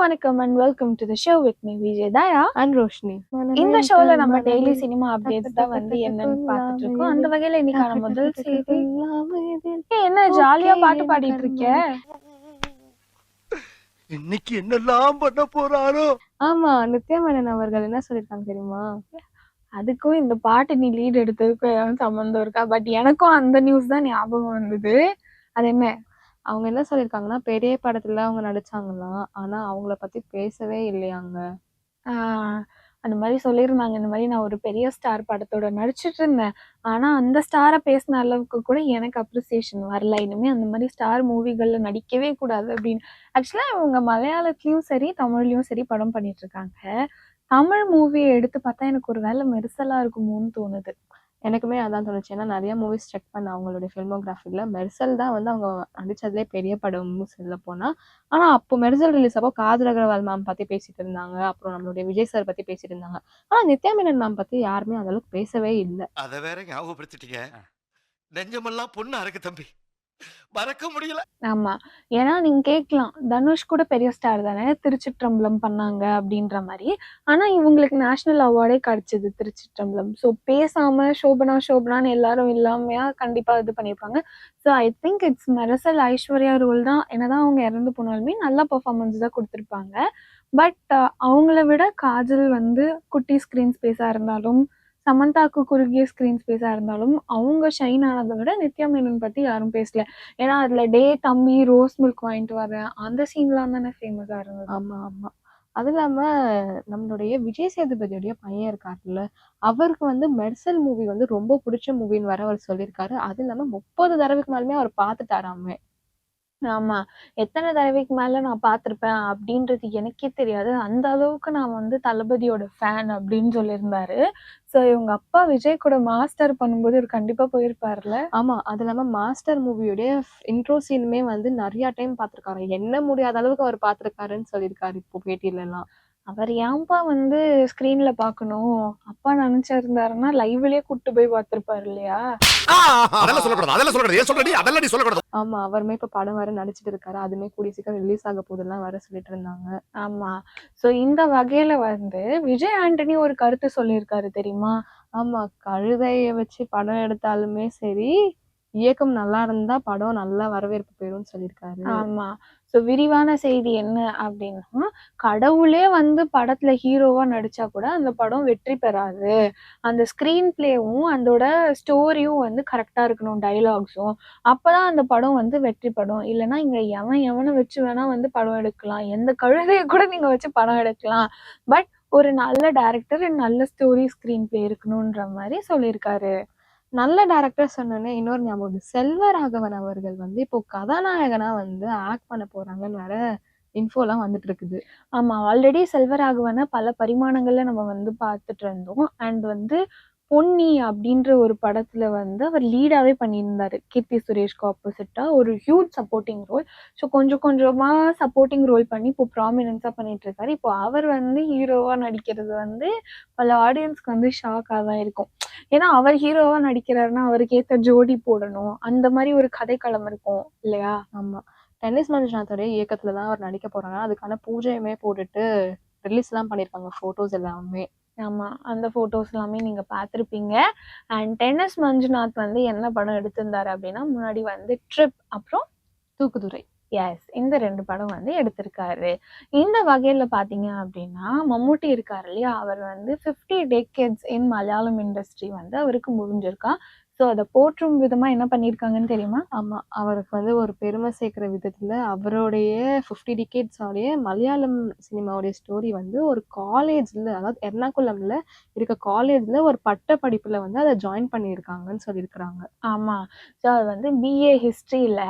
வணக்கம் and welcome to the show with me Vijay Daya and Roshini. இந்த ஷோல நம்ம டெய்லி சினிமா அப்டேட்ஸ் தான் வந்து என்னன்னு பார்த்துட்டு இருக்கோம். அந்த வகையில இன்னைக்கான முதல் செய்தி என்ன ஜாலியா பாட்டு பாடிட்டு இருக்க? இன்னைக்கு என்னெல்லாம் பண்ண போறாரோ. ஆமா, நித்யா மேனன் அவர்கள் என்ன சொல்லிருக்காங்க தெரியுமா? அதுக்கும் இந்த பாட்டு நீ லீட் எடுத்ததுக்கும் சம்பந்தம் இருக்கா? பட் எனக்கும் அந்த நியூஸ் தான் ஞாபகம் வந்தது. அது என்ன? அவங்க என்ன சொல்லியிருக்காங்கன்னா, பெரிய படத்துல அவங்க நடிச்சாங்களாம், ஆனா அவங்கள பத்தி பேசவே இல்லையாங்க. அந்த மாதிரி சொல்லியிருந்தாங்க. இந்த மாதிரி நான் ஒரு பெரிய ஸ்டார் படத்தோட நடிச்சிட்டு இருந்தேன், ஆனா அந்த ஸ்டாரை பேசின அளவுக்கு கூட எனக்கு அப்ரிசியேஷன் வரல. இனிமே அந்த மாதிரி ஸ்டார் மூவிகள்ல நடிக்கவே கூடாது அப்படின்னு. ஆக்சுவலா இவங்க மலையாளத்துலயும் சரி தமிழ்லயும் சரி படம் பண்ணிட்டு இருக்காங்க. தமிழ் மூவியை எடுத்து பார்த்தா எனக்கு ஒரு வேலை மெர்சலா இருக்குமோன்னு தோணுது. எனக்குமே அதான் தோணுச்சு. ஏன்னா நிறைய மூவிஸ் செக் பண்ண அவங்களுடைய ஃபில்மோகிராஃபில மெர்சல் தான் வந்து அவங்க நடிச்சதுலேயே பெரிய படம்னு சொல்ல போனா. ஆனா அப்போ மெர்சல் ரிலீஸ் அப்போ காஜல் அகர்வால் மேம் பத்தி பேசிட்டு இருந்தாங்க, அப்புறம் நம்மளுடைய விஜய் சார் பத்தி பேசிட்டு இருந்தாங்க. ஆனா நித்யா மேனன் மேம் பத்தி யாருமே அந்த அளவுக்கு பேசவே இல்லை. அத வேற ஞாபகப்படுத்திட்டீங்க. நெஞ்சமெல்லாம் பொண்ணு அறக்கு தம்பி, மறக்க முடியல. ஆமா, ஏன்னா நீங்க கேட்கலாம், தனுஷ் கூட பெரிய ஸ்டார் தானே, திருச்சிற்றம்பலம் பண்ணாங்க அப்படின்ற மாதிரி. ஆனா இவங்களுக்கு நேஷனல் அவார்டே கிடைச்சது திருச்சிற்றம்பலம். ஸோ பேசாம சோபனான்னு எல்லாரும் இல்லாமையா கண்டிப்பா இது பண்ணியிருப்பாங்க. So I think it's Mersal Aishwarya role தான். என்னதான் அவங்க இறந்து போனாலுமே நல்ல பெர்ஃபார்மன்ஸ் தான் கொடுத்துருப்பாங்க. பட் அவங்கள விட காஜல் வந்து குட்டி ஸ்க்ரீன் ஸ்பேஸா இருந்தாலும், சமந்தாக்கு குறுகிய ஸ்க்ரீன் ஸ்பேஸா இருந்தாலும் அவங்க ஷைன் ஆனதை விட நித்யா மேனன் பத்தி யாரும் பேசல. ஏன்னா அதுல டே தம்பி ரோஸ் மில்க் வாங்கிட்டு வரேன் அந்த சீன்லாம் தானே ஃபேமஸா இருந்தது. ஆமா ஆமா. அது இல்லாம நம்மளுடைய விஜய் சேதுபதியுடைய பையன் இருக்காருல்ல, அவருக்கு வந்து மெர்சல் மூவி வந்து ரொம்ப பிடிச்ச மூவின்னு வர அவர் சொல்லியிருக்காரு. அது இல்லாம 30 தடவைக்கு மேலுமே அவர் பார்த்துட்டாராமே. ஆமா, எத்தனை தடவைக்கு மேல நான் பார்த்திருப்பேன் அப்படின்றது எனக்கே தெரியாது. அந்த அளவுக்கு நான் வந்து தளபதியோட ஃபேன் அப்படின்னு சொல்லியிருந்தாரு. ஸோ இவங்க அப்பா விஜய் கூட மாஸ்டர் பண்ணும்போது இவர் கண்டிப்பா போயிருப்பார்ல. ஆமா, அது இல்லாம மாஸ்டர் மூவியோடைய இன்ட்ரோ சீனுமே வந்து நிறைய டைம் பார்த்திருக்காரு. என்ன முடியாத அளவுக்கு அவர் பார்த்திருக்காருன்னு சொல்லியிருக்காரு இப்போ பேட்டியில எல்லாம். அவர் ஏன்பா வந்து ஸ்கிரீன்ல பார்க்கணும், அப்பா நினைச்சிருந்தாருன்னா லைவ்லயே கூட்டு போய் பார்த்திருப்பாரு இல்லையா? அதெல்லாம் சொல்லக்கூடாது. ஏன் சொல்றடி? அதெல்லாம் நீ சொல்லக்கூடாது. ஆமா, அவருமே இப்ப படம் வேற நடிச்சிட்டு இருக்காரு. அதுமே கூடிய சீக்கிரம் ரிலீஸ் ஆக போதெல்லாம் வேற சொல்லிட்டு இருந்தாங்க. ஆமா, ஸோ இந்த வகையில வந்து விஜய் ஆண்டனி ஒரு கருத்து சொல்லியிருக்காரு தெரியுமா? ஆமா, கழுதைய வச்சு படம் எடுத்தாலுமே சரி, இயக்கம் நல்லா இருந்தா படம் நல்லா வரவேற்பு பெறும்னு சொல்லியிருக்காரு. ஆமா, ஸோ விரிவான செய்தி என்ன அப்படின்னா, கடவுளே வந்து படத்துல ஹீரோவா நடிச்சா கூட அந்த படம் வெற்றி பெறாது. அந்த ஸ்கிரீன் பிளேவும் அதோட ஸ்டோரியும் வந்து கரெக்டா இருக்கணும், டைலாக்ஸும். அப்பதான் அந்த படம் வந்து வெற்றி படும். இல்லைன்னா இங்க எவனை வச்சு வேணா வந்து படம் எடுக்கலாம், எந்த கழுதைய கூட நீங்க வச்சு படம் எடுக்கலாம். பட் ஒரு நல்ல டைரக்டர், நல்ல ஸ்டோரி, ஸ்கிரீன் பிளே இருக்கணும்ன்ற மாதிரி சொல்லியிருக்காரு. நல்ல டைரக்டர் சொன்னோன்னே இன்னொரு ஞாபகம், செல்வராகவன் அவர்கள் வந்து இப்போ கதாநாயகனா வந்து ஆக்ட் பண்ண போறாங்கன்னு வேற இன்ஃபோலாம் வந்துட்டு இருக்குது. ஆமா, ஆல்ரெடி செல்வராகவனை பல பரிமாணங்கள்ல நம்ம வந்து பார்த்துட்டு இருந்தோம். அண்ட் வந்து பொன்னி அப்படின்ற ஒரு படத்துல வந்து அவர் லீடாவே பண்ணியிருந்தாரு, கீர்த்தி சுரேஷ்க்கு ஆப்போசிட்டா ஒரு ஹியூஜ் சப்போர்ட்டிங் ரோல். ஸோ கொஞ்சம் கொஞ்சமா சப்போர்ட்டிங் ரோல் பண்ணி இப்போ ப்ராமினன்ஸா பண்ணிட்டு இருக்காரு. இப்போ அவர் வந்து ஹீரோவா நடிக்கிறது வந்து பல ஆடியன்ஸ்க்கு வந்து ஷாக்காக தான் இருக்கும். ஏன்னா அவர் ஹீரோவா நடிக்கிறாருன்னா அவருக்கு ஏற்ற ஜோடி போடணும், அந்த மாதிரி ஒரு கதைக்களம் இருக்கும் இல்லையா? ஆமா, டென்னிஸ் மஞ்சுநாத்தோடைய இயக்கத்துல தான் அவர் நடிக்க போறாங்க. அதுக்கான பூஜையுமே போட்டுட்டு ரிலீஸ் எல்லாம் பண்ணிருக்காங்க, போட்டோஸ் எல்லாமே. ஆமா, அந்த போட்டோஸ் எல்லாமே நீங்க பார்த்திருப்பீங்க. அண்ட் டென்னிஸ் மஞ்சுநாத் வந்து என்ன படம் எடுத்திருந்தாரு அப்படின்னா, முன்னாடி வந்து ட்ரிப், அப்புறம் தூக்குதுறை. எஸ், இந்த 2 படம் வந்து எடுத்திருக்காரு. இந்த வகையில பாத்தீங்க அப்படின்னா, மம்முட்டி இருக்காரு இல்லையா, அவர் வந்து 50 டெக்கேட்ஸ் இன் மலையாளம் இண்டஸ்ட்ரி வந்து அவருக்கு முடிஞ்சிருக்கா. ஸோ அதை போற்றும் விதமா என்ன பண்ணியிருக்காங்கன்னு தெரியுமா? ஆமா, அவருக்கு வந்து ஒரு பெருமை சேர்க்கிற விதத்துல அவருடைய 50 டிகேட்ஸோடைய மலையாளம் சினிமாவுடைய ஸ்டோரி வந்து ஒரு காலேஜ்ல, அதாவது எர்ணாகுளம்ல இருக்க காலேஜ்ல ஒரு பட்ட படிப்புல வந்து அதை ஜாயின் பண்ணியிருக்காங்கன்னு சொல்லியிருக்கிறாங்க. ஆமா, ஸோ அது வந்து பிஏ ஹிஸ்ட்ரியில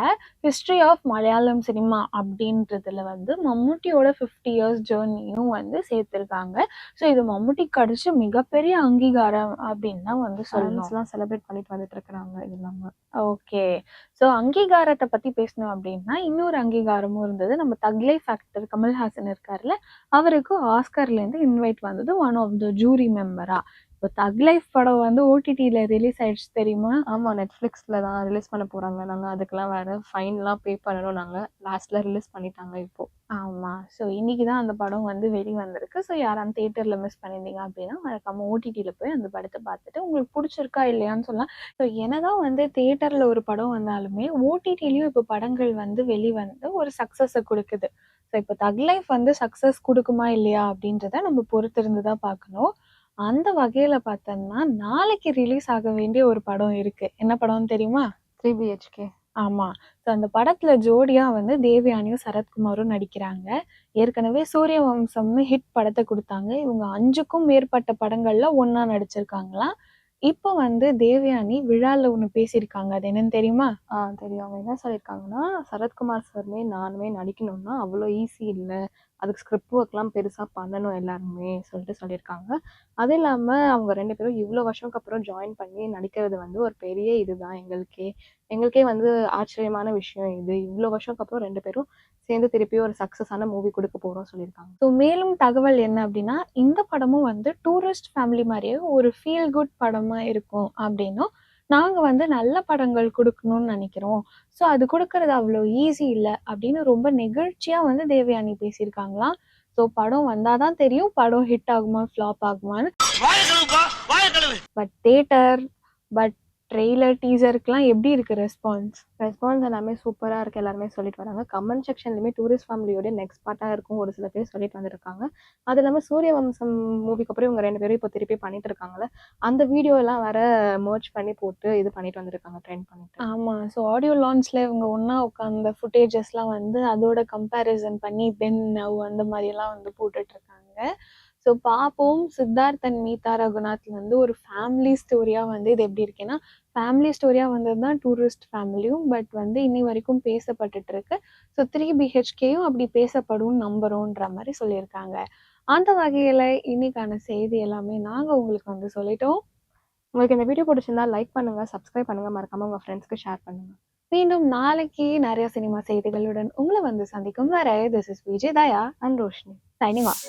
ஹிஸ்ட்ரி ஆஃப் மலையாளம் சினிமா அப்படின்றதுல வந்து மம்முட்டியோட 50 இயர்ஸ் ஜேர்னியும் வந்து சேர்த்திருக்காங்க. ஸோ இது மம்முட்டி கிடைச்ச மிகப்பெரிய அங்கீகாரம் அப்படின்னு தான் வந்து சொல்லலாம். செலிப்ரேட் பண்ணிட்டு வந்துட்டு இருக்கிறாங்க இது இல்லாம. ஓகே, ஸோ அங்கீகாரத்தை பத்தி பேசணும் அப்படின்னா இன்னொரு அங்கீகாரமும் இருந்தது. நம்ம தக்லை ஃபேக்டர் கமல்ஹாசன் இருக்காருல்ல, அவருக்கு ஆஸ்கர்லேருந்து இன்வைட் வந்தது ஒன் ஆஃப் த ஜூரி மெம்பரா. இப்போ இப்போ தக் லைஃப் படம் வந்து ஓடிடில ரிலீஸ் ஆயிடுச்சு தெரியுமா? ஆமா, நெட்ஃப்ளிக்ஸ்ல தான் ரிலீஸ் பண்ண போறாங்க. நாங்க அதுக்கெல்லாம் வேற ஃபைன்லாம் பே பண்ணணும் நாங்க. லாஸ்ட்ல ரிலீஸ் பண்ணிட்டாங்க இப்போ. ஆமா. ஸோ இன்னைக்கு தான் அந்த படம் வந்து வெளிவந்திருக்கு. ஸோ யாராவது தியேட்டர்ல மிஸ் பண்ணியிருந்தீங்க அப்படின்னா, மறக்காம ஓடிடில போய் அந்த படத்த பார்த்துட்டு உங்களுக்கு புடிச்சிருக்கா இல்லையான்னு சொல்லலாம். ஸோ என்னதான் வந்து தியேட்டர்ல ஒரு படம் வந்தாலுமே, ஓடிடிலயும் இப்போ படங்கள் வந்து வெளிவந்து ஒரு சக்சஸ குடுக்குது. ஸோ இப்போ தக் லைஃப் வந்து சக்சஸ் குடுக்குமா இல்லையா அப்படின்றத நம்ம பொறுத்திருந்து தான் பார்க்கணும். அந்த வகையில பார்த்தோம்னா, நாளைக்கு ரிலீஸ் ஆக வேண்டிய ஒரு படம் இருக்கு. என்ன படம்னு தெரியுமா? 3 BHK. ஆமா. ஸோ அந்த படத்துல ஜோடியா வந்து தேவயானியும், சரத்குமாரும் நடிக்கிறாங்க. ஏற்கனவே சூரியவம்சம்னு ஹிட் படத்த குடுத்தாங்க. இவங்க 5க்கும் மேற்பட்ட படங்கள்ல ஒண்ணா நடிச்சிருக்காங்களாம். இப்போ வந்து தேவயானி விழால ஒண்ணு பேசியிருக்காங்க. அது என்னன்னு தெரியுமா? தெரியும். அவங்க என்ன சொல்லியிருக்காங்கன்னா, சரத்குமார் சாருமே நானுமே நடிக்கணும்னா அவ்வளோ ஈஸி இல்ல. அதுக்கு ஸ்கிரிப்ட் ஒர்க்லாம் பெருசா பண்ணணும் எல்லாருமே சொல்லியிருக்காங்க. அது இல்லாம அவங்க 2 பேரும் இவ்ளோ வருஷம்க்கு அப்புறம் ஜாயின் பண்ணி நடிக்கிறது வந்து ஒரு பெரிய இதுதான் எங்களுக்கே. எங்களுக்கே வந்து ஆச்சரியமான விஷயம் இது. இவ்ளோ வருஷம்க்கு அப்புறம் 2 பேரும் சேர்ந்து திருப்பி ஒரு சக்சஸான மூவி குடுக்க போறோம் சொல்லியிருக்காங்க. ஸோ மேலும் தகவல் என்ன அப்படின்னா, இந்த படமும் வந்து டூரிஸ்ட் ஃபேமிலி மாரியே ஒரு ஃபீல் குட் படமா இருக்கும் அப்படின்னும், நாங்க வந்து நல்ல படங்கள் குடுக்கணும்னு நெனைக்கிறோம். ஸோ அது குடுக்கறது அவ்வளோ ஈஸி இல்ல அப்படின்னு ரொம்ப நெகிழ்ச்சியா வந்து தேவயானி பேசியிருக்காங்களாம். ஸோ படம் வந்தா தான் தெரியும் படம் ஹிட் ஆகுமா, ஃப்ளாப் ஆகுமான்னு. பட் தியேட்டர், ட்ரெய்லர், டீசருக்குலாம் எப்படி இருக்கு ரெஸ்பான்ஸ்? ரெஸ்பான்ஸ் எல்லாமே சூப்பரா இருக்கு. எல்லாருமே சொல்லிட்டு வராங்க. கமெண்ட் செக்ஷன்லயுமே டூரிஸ்ட் ஃபேமிலியோட நெக்ஸ்ட் பார்ட்டா இருக்கும் ஒரு சில பேர் சொல்லிட்டு வந்திருக்காங்க. அது இல்லாம சூரியவம்சம் மூவிக்கு அப்புறம் இவங்க 2 பேரும் இப்போ திருப்பி பண்ணிட்டு இருக்காங்கல்ல, அந்த வீடியோ எல்லாம் வேற மெர்ஜ் பண்ணி போட்டு இது பண்ணிட்டு வந்திருக்காங்க, ட்ரெண்ட் பண்ணிட்டு. ஆமா. ஸோ ஆடியோ லான்ச்ல இவங்க ஒண்ணா உட்காந்த ஃபுட்டேஜஸ்லாம் வந்து அதோட கம்பேரிசன் பண்ணி தென் நவ் அந்த மாரியெல்லாம் வந்து போட்டுட்ருக்காங்க. ஸோ பார்ப்போம். சித்தார்த் அண்ட் மீதா ரகுநாத் வந்து ஒரு ஃபேமிலி ஸ்டோரியா வந்து இது எப்படி இருக்குன்னா, ஃபேமிலி ஸ்டோரியா வந்தது தான் டூரிஸ்ட் ஃபேமிலியும். பட் வந்து இன்னி வரைக்கும் பேசப்பட்டுட்டு இருக்கு. ஸோ 3 BHKயும் அப்படி பேசப்படும்னு நம்புறோன்ற மாரி சொல்லியிருக்காங்க. அந்த வகையில இன்னைக்கான செய்தி எல்லாமே நாங்க உங்களுக்கு வந்து சொல்லிட்டோம். உங்களுக்கு இந்த வீடியோ பிடிச்சிருந்தா லைக் பண்ணுங்க, சப்ஸ்கிரைப் பண்ணுங்க, மறக்காம உங்க ஃப்ரெண்ட்ஸ்க்கு ஷேர் பண்ணுங்க. மீண்டும் நாளைக்கு நிறைய சினிமா செய்திகளுடன் உங்களை வந்து சந்திக்கும் வரை this is Vijay Daya and Roshini. Signing off.